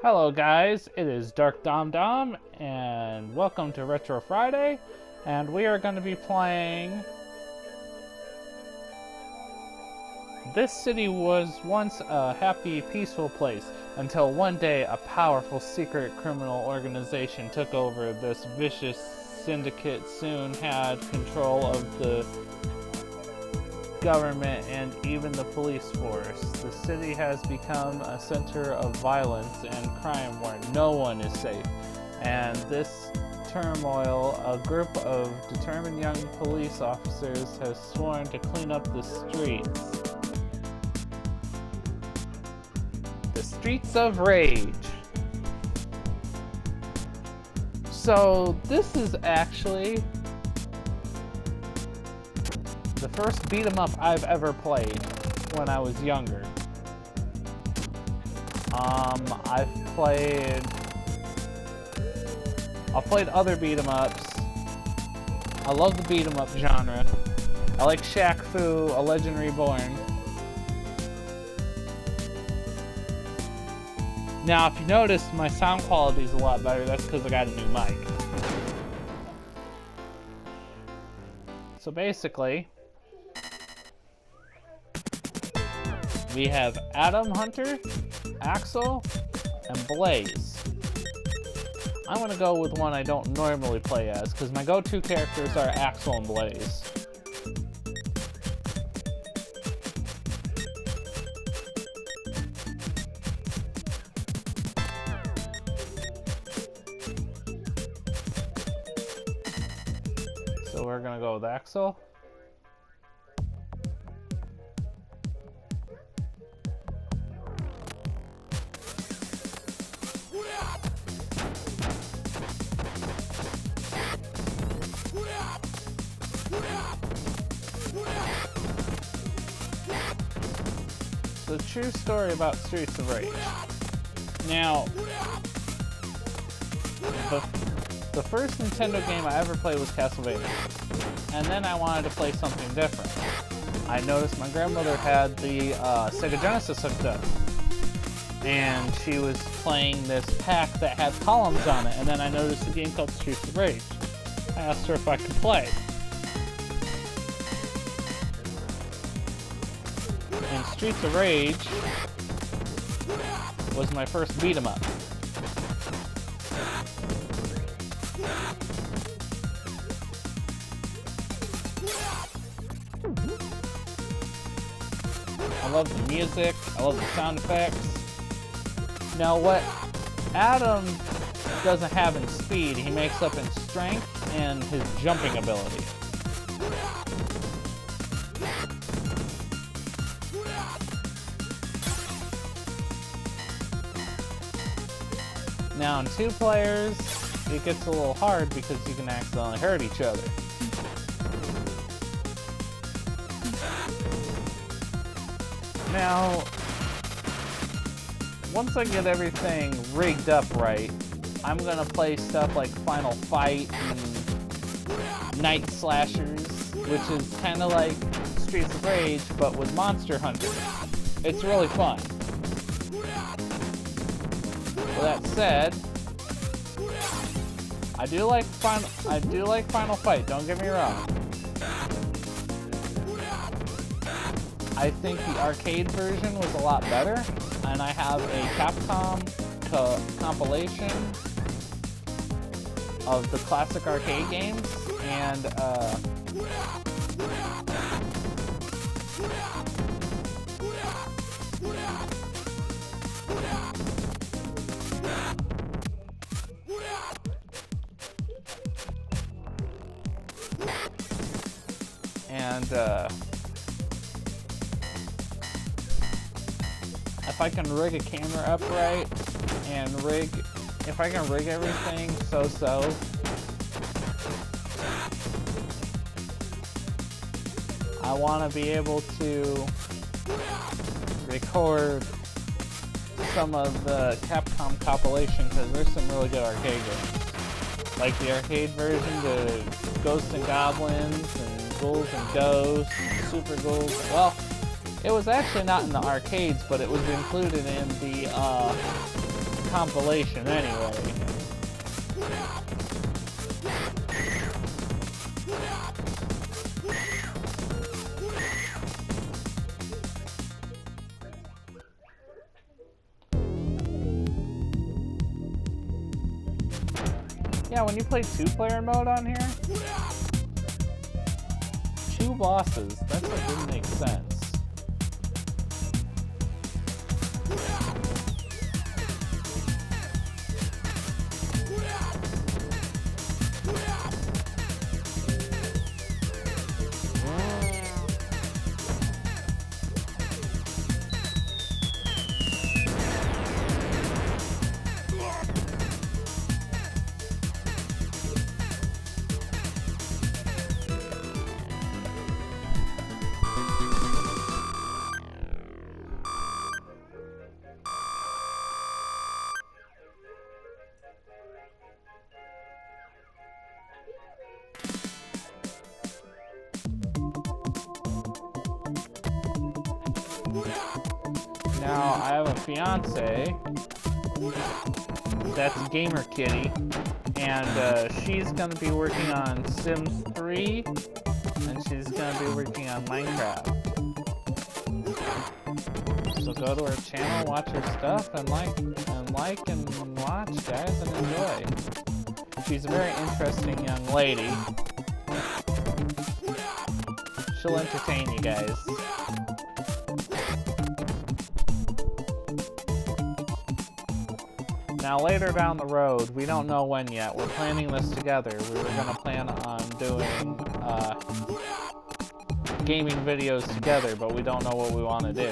Hello guys, it is Dark Dom Dom, and welcome to Retro Friday, and we are going to be playing... This city was once a happy, peaceful place, until one day a powerful secret criminal organization took over. This vicious syndicate soon had control of the government and even the police force. The city has become a center of violence and crime where no one is safe. And this turmoil, a group of determined young police officers has sworn to clean up the streets. The streets of rage. So this is actually the first beat 'em up I've ever played when I was younger. I've played other beat 'em ups. I love the beat 'em up genre. I like Shaq Fu, A Legend Reborn. Now, if you notice, my sound quality is a lot better. That's because I got a new mic. So basically, we have Adam Hunter, Axel, and Blaze. I'm going to go with one I don't normally play as, because my go-to characters are Axel and Blaze. So we're going to go with Axel. The true story about Streets of Rage. Now, the first Nintendo game I ever played was Castlevania, and then I wanted to play something different. I noticed my grandmother had the SEGA Genesis hooked up, and she was playing this pack that had columns on it, and then I noticed a game called Streets of Rage. I asked her if I could play. And Streets of Rage was my first beat 'em up. I love the music, I love the sound effects. Now what Adam doesn't have in speed, he makes up in strength and his jumping ability. Now in 2 players, it gets a little hard because you can accidentally hurt each other. Now, once I get everything rigged up right, I'm gonna play stuff like Final Fight and Night Slashers, which is kind of like Streets of Rage, but with Monster Hunter. It's really fun. With that said, I do like Final Fight, don't get me wrong. I think the arcade version was a lot better, and I have a Capcom compilation of the classic arcade games, and if I can rig a camera up right, and if I can rig everything so, I want to be able to record some of the Capcom compilation, because there's some really good arcade games. Like the arcade version, the Ghosts and Goblins, and Ghouls and Ghosts, Super Ghouls. Well, It was actually not in the arcades, but it was included in the compilation anyway. Yeah, when you play two-player mode on here, 2 bosses, that's what didn't make sense. Now, I have a fiance that's Gamer Kitty, and she's going to be working on Sims 3, and she's going to be working on Minecraft. So go to her channel, watch her stuff, and like and watch, guys, and enjoy. She's a very interesting young lady. She'll entertain you guys. Now later down the road, we don't know when yet, we're planning this together. We were going to plan on doing gaming videos together, but we don't know what we want to do.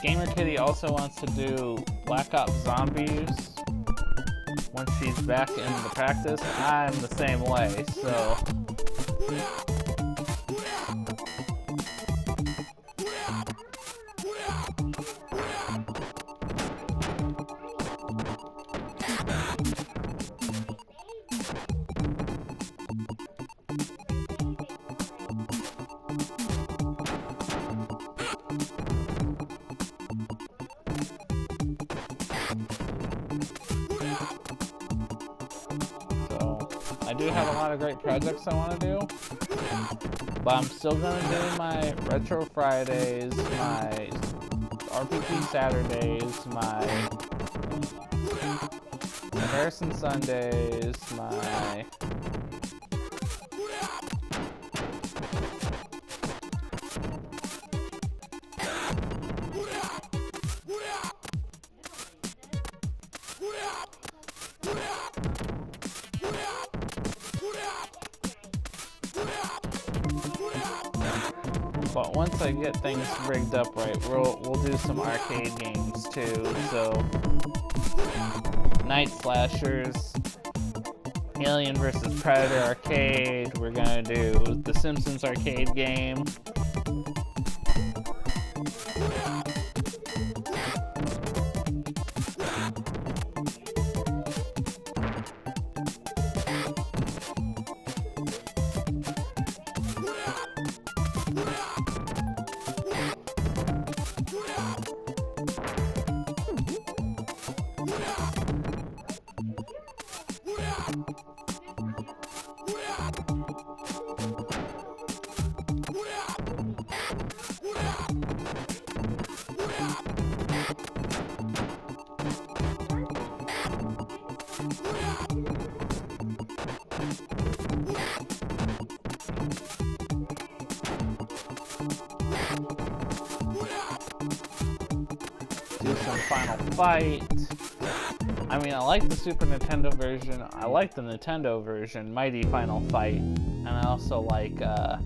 Gamer Kitty also wants to do Black Ops Zombies when she's back in the practice. I'm the same way, so... I do have a lot of great projects I want to do, but I'm still going to do my Retro Fridays, my RPG Saturdays, my Comparison Sundays, my... But once I get things rigged up right, we'll do some arcade games too. So, Night Slashers, Alien vs. Predator arcade. We're gonna do the Simpsons arcade game. Do some Final Fight. I mean, I like the Super Nintendo version. I like the Nintendo version, Mighty Final Fight. And I also like, huh?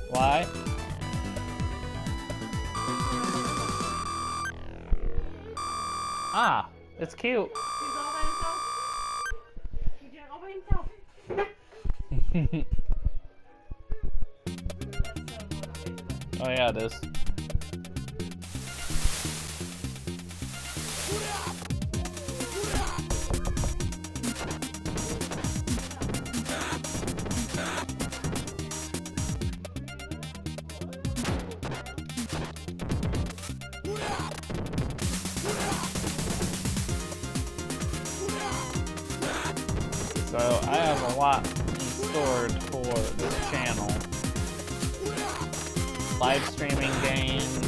Why? Ah, it's cute. He's all by himself? He did all by himself. Oh yeah, it is. So I have a lot stored for this channel. Live streaming games.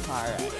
Alright.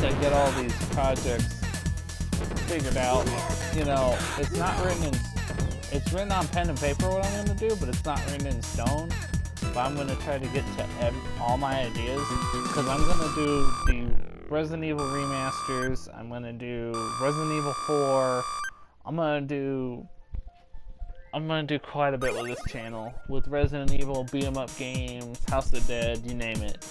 I get all these projects figured out, you know, it's written on pen and paper what I'm going to do, but it's not written in stone. But I'm going to try to get to all my ideas, because I'm going to do the Resident Evil remasters, I'm going to do Resident Evil 4, I'm going to do quite a bit with this channel, with Resident Evil, beat 'em up games, House of the Dead, you name it.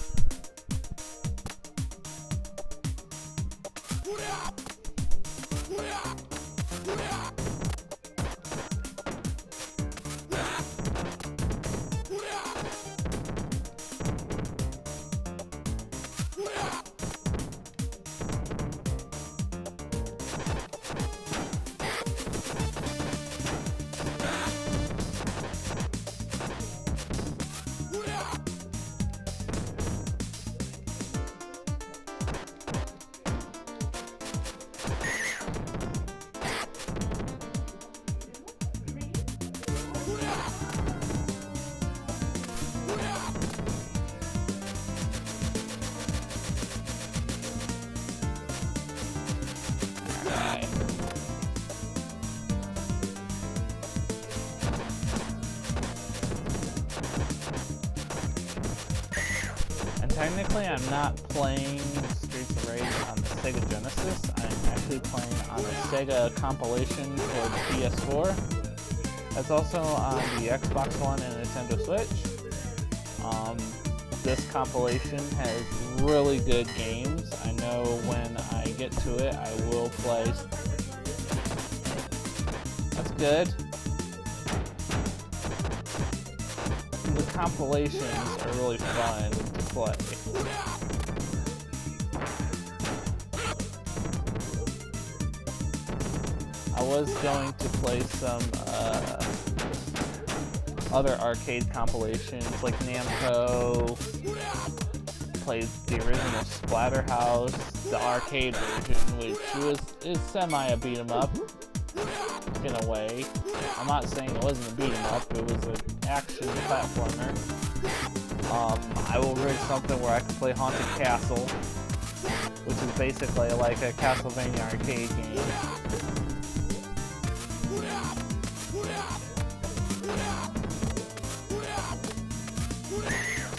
Technically, I'm not playing Streets of Rage on the Sega Genesis. I'm actually playing on a Sega compilation for the PS4. That's also on the Xbox One and Nintendo Switch. This compilation has really good games. I know when I get to it, I will play. That's good. The compilations are really fun to play. I was going to play some other arcade compilations like Namco, played the original Splatterhouse, the arcade version, which is semi a beat 'em up in a way. I'm not saying it wasn't a beat 'em up, it was an action platformer. I will rig something where I can play Haunted Castle, which is basically like a Castlevania arcade game.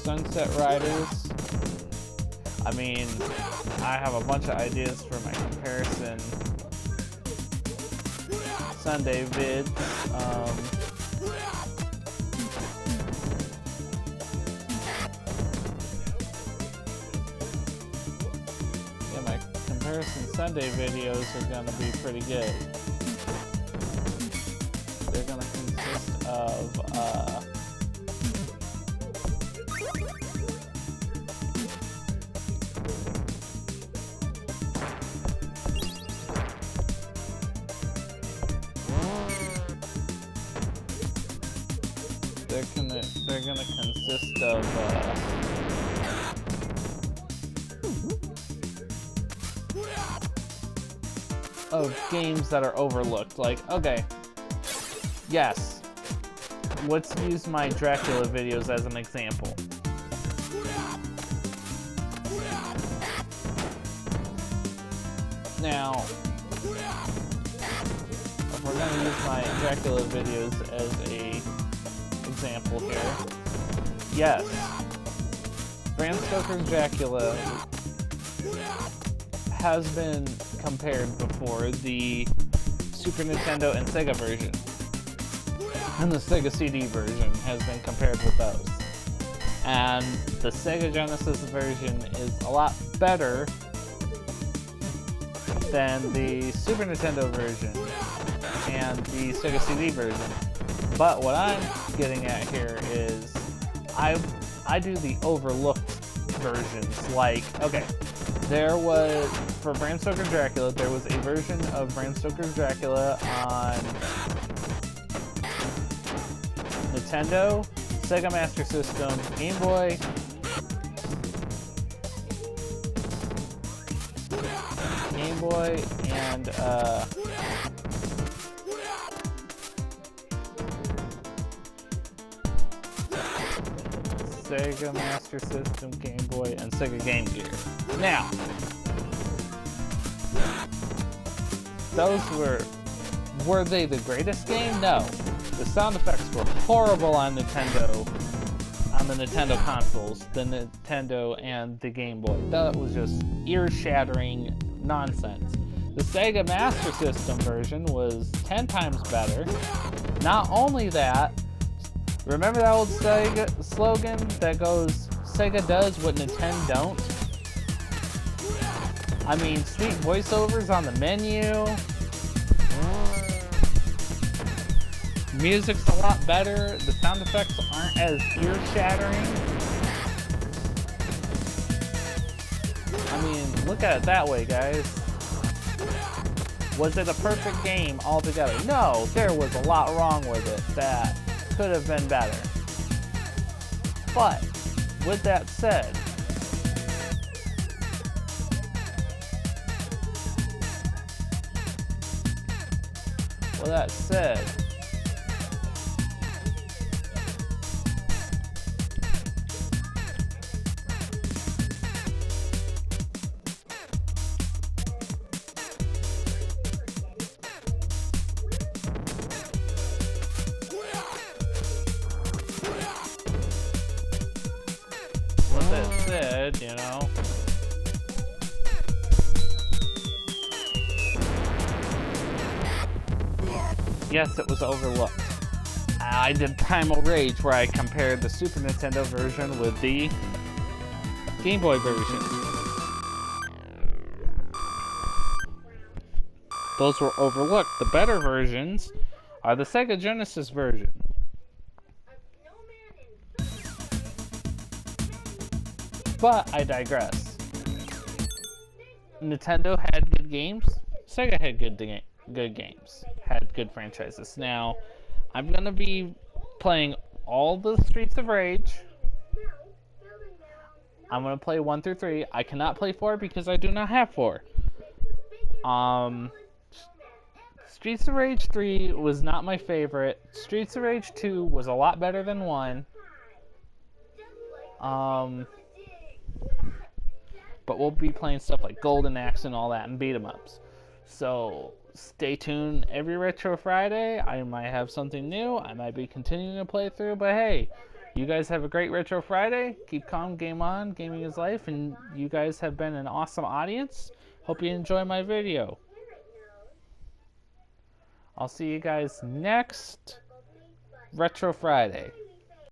Sunset Riders. I mean, I have a bunch of ideas for my comparison Sunday vids. Yeah, my comparison Sunday videos are gonna be pretty good. They're gonna consist of they're gonna consist of games that are overlooked. Like, okay, yes, let's use my Dracula videos as an example. Now, if we're gonna use my Dracula videos as a example here, yes, Bram Stoker's Dracula has been compared before, the Super Nintendo and Sega version, and the Sega CD version has been compared with those. And the Sega Genesis version is a lot better than the Super Nintendo version and the Sega CD version. But what I'm getting at here is I do the overlooked versions. Like, okay, there was, for Bram Stoker's Dracula, there was a version of Bram Stoker's Dracula on Nintendo, Sega Master System, Game Boy, and Sega Master System, Game Boy, and Sega Game Gear. Now, those were they the greatest game? No. The sound effects were horrible on Nintendo, on the Nintendo consoles, the Nintendo and the Game Boy. That was just ear-shattering nonsense. The Sega Master System version was 10 times better. Not only that, remember that old Sega slogan that goes, Sega does what Nintendo don't? I mean, sweet voiceovers on the menu. Music's a lot better. The sound effects aren't as ear-shattering. I mean, look at it that way, guys. Was it a perfect game altogether? No, there was a lot wrong with it that could have been better. But, with that said, you know, yes, it was overlooked. I did Primal Rage where I compared the Super Nintendo version with the Game Boy version. Those were overlooked. The better versions are the Sega Genesis version. But I digress. Nintendo had good games. Sega had good games. Had good franchises. Now, I'm going to be playing all the Streets of Rage. I'm going to play 1 through 3. I cannot play 4 because I do not have 4. Streets of Rage 3 was not my favorite. Streets of Rage 2 was a lot better than 1. But we'll be playing stuff like Golden Axe and all that and beat 'em ups. So stay tuned every Retro Friday. I might have something new. I might be continuing to play through. But hey, you guys have a great Retro Friday. Keep calm, game on. Gaming is life. And you guys have been an awesome audience. Hope you enjoy my video. I'll see you guys next Retro Friday.